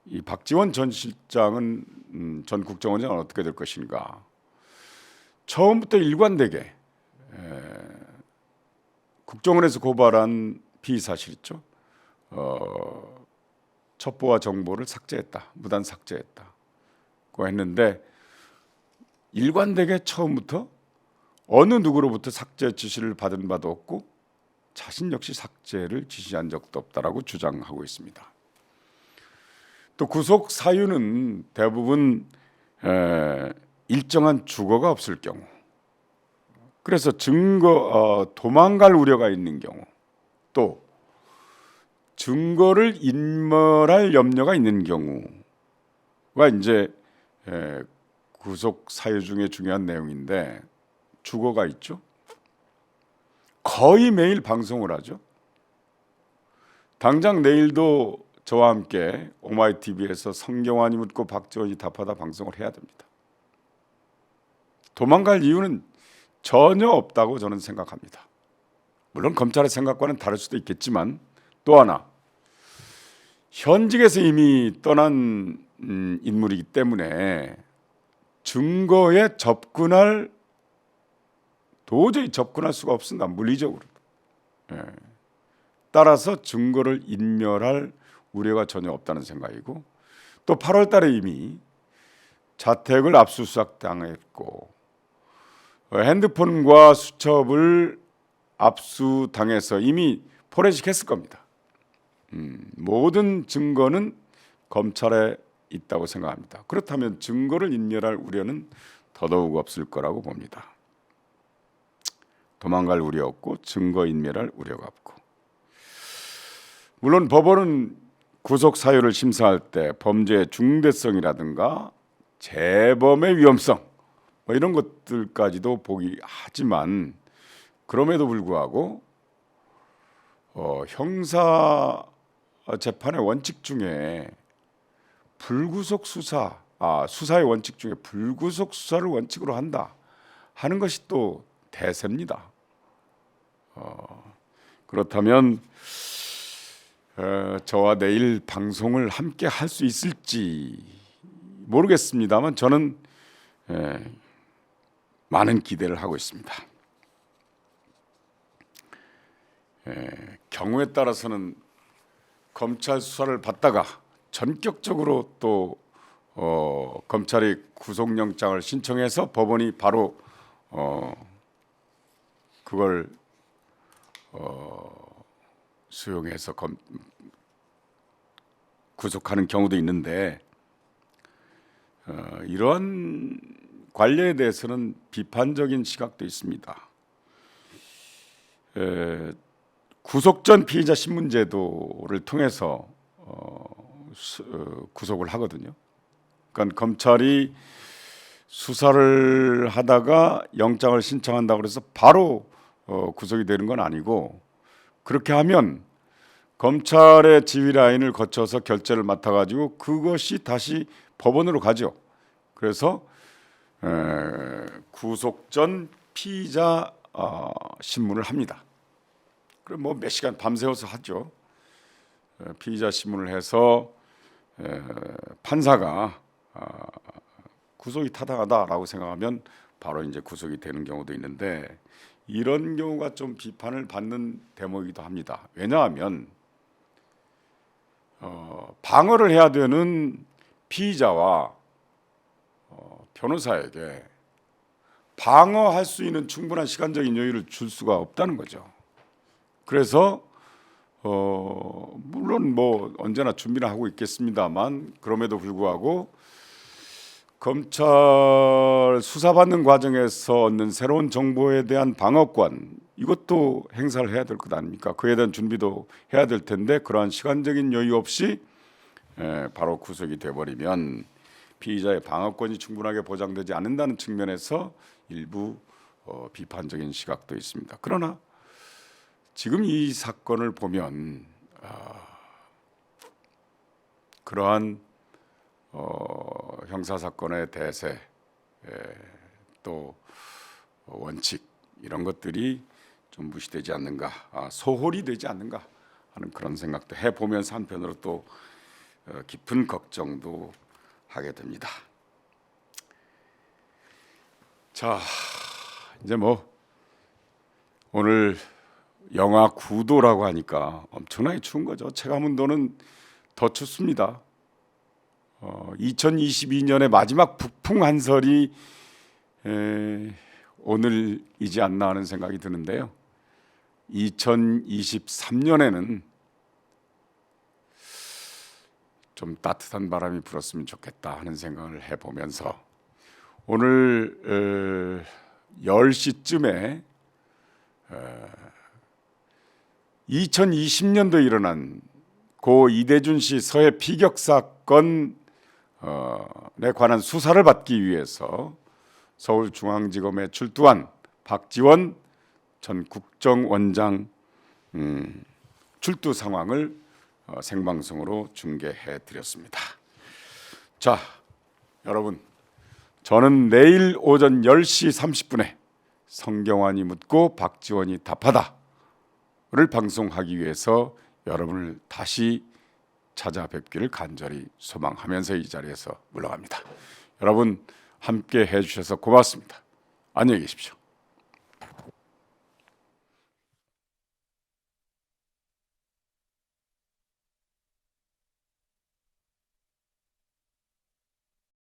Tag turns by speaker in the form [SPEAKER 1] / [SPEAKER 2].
[SPEAKER 1] 이 박지원 전 실장은 전 국정원장은 어떻게 될 것인가? 처음부터 일관되게 국정원에서 고발한 피의 사실 있죠. 첩보와 정보를 삭제했다, 무단 삭제했다고 했는데 일관되게 처음부터 어느 누구로부터 삭제 지시를 받은 바도 없고 자신 역시 삭제를 지시한 적도 없다라고 주장하고 있습니다. 또 구속 사유는 대부분 일정한 주거가 없을 경우, 그래서 도망갈 우려가 있는 경우, 또 증거를 인멸할 염려가 있는 경우가 이제 구속 사유 중에 중요한 내용인데, 주거가 있죠. 거의 매일 방송을 하죠. 당장 내일도 저와 함께 오마이TV에서 성경환이 묻고 박지원이 답하다 방송을 해야 됩니다. 도망갈 이유는 전혀 없다고 저는 생각합니다. 물론 검찰의 생각과는 다를 수도 있겠지만, 또 하나 현직에서 이미 떠난 인물이기 때문에 증거에 도저히 접근할 수가 없습니다. 물리적으로. 따라서 증거를 인멸할 우려가 전혀 없다는 생각이고, 또 8월 달에 이미 자택을 압수수색 당했고 핸드폰과 수첩을 압수당해서 이미 포렌식 했을 겁니다. 모든 증거는 검찰에 있다고 생각합니다. 그렇다면 증거를 인멸할 우려는 더더욱 없을 거라고 봅니다. 도망갈 우려 없고 증거 인멸할 우려가 없고, 물론 법원은 구속 사유를 심사할 때 범죄의 중대성이라든가 재범의 위험성 이런 것들까지도 보기 하지만, 그럼에도 불구하고 형사 재판의 원칙 중에 수사의 원칙 중에 불구속 수사를 원칙으로 한다 하는 것이 또 대세입니다. 그렇다면 저와 내일 방송을 함께 할 수 있을지 모르겠습니다만 저는 많은 기대를 하고 있습니다. 경우에 따라서는 검찰 수사를 받다가 전격적으로 또 검찰이 구속영장을 신청해서 법원이 바로 그걸 수용해서 구속하는 경우도 있는데, 이러한 관례에 대해서는 비판적인 시각도 있습니다. 구속 전 피의자 신문제도를 통해서 구속을 하거든요. 그러니까 검찰이 수사를 하다가 영장을 신청한다고 해서 바로 구속이 되는 건 아니고, 그렇게 하면 검찰의 지휘 라인을 거쳐서 결재를 맡아가지고 그것이 다시 법원으로 가죠. 그래서 구속 전 피의자 신문을 합니다. 그럼 뭐 몇 시간 밤새워서 하죠. 피의자 신문을 해서 판사가 구속이 타당하다라고 생각하면 바로 이제 구속이 되는 경우도 있는데, 이런 경우가 좀 비판을 받는 대목이기도 합니다. 왜냐하면 방어를 해야 되는 피의자와 변호사에게 방어할 수 있는 충분한 시간적인 여유를 줄 수가 없다는 거죠. 그래서 물론 뭐 언제나 준비를 하고 있겠습니다만, 그럼에도 불구하고 검찰 수사받는 과정에서 얻는 새로운 정보에 대한 방어권, 이것도 행사를 해야 될 것 아닙니까? 그에 대한 준비도 해야 될 텐데, 그러한 시간적인 여유 없이 바로 구속이 돼버리면 피의자의 방어권이 충분하게 보장되지 않는다는 측면에서 일부 비판적인 시각도 있습니다. 그러나 지금 이 사건을 보면 그러한 형사 사건의 대세, 또 원칙, 이런 것들이 좀 무시되지 않는가, 소홀히 되지 않는가 하는 그런 생각도 해보면서 한편으로 또 깊은 걱정도 하게 됩니다. 자, 이제 뭐 오늘 영하 9도라고 하니까 엄청나게 추운 거죠. 체감온도는 더 춥습니다. 2022년의 마지막 북풍 한설이 오늘이지 않나 하는 생각이 드는데요. 2023년에는 좀 따뜻한 바람이 불었으면 좋겠다 하는 생각을 해보면서 오늘 10시쯤에 2020년도에 일어난 고 이대준 씨 서해 피격 사건에 관한 수사를 받기 위해서 서울중앙지검에 출두한 박지원 전 국정원장 출두 상황을 생방송으로 중계해 드렸습니다. 자, 여러분, 저는 내일 오전 10시 30분에 성경환이 묻고 박지원이 답하다를 방송하기 위해서 여러분을 다시 찾아뵙기를 간절히 소망하면서 이 자리에서 물러갑니다. 여러분 함께 해주셔서 고맙습니다. 안녕히 계십시오.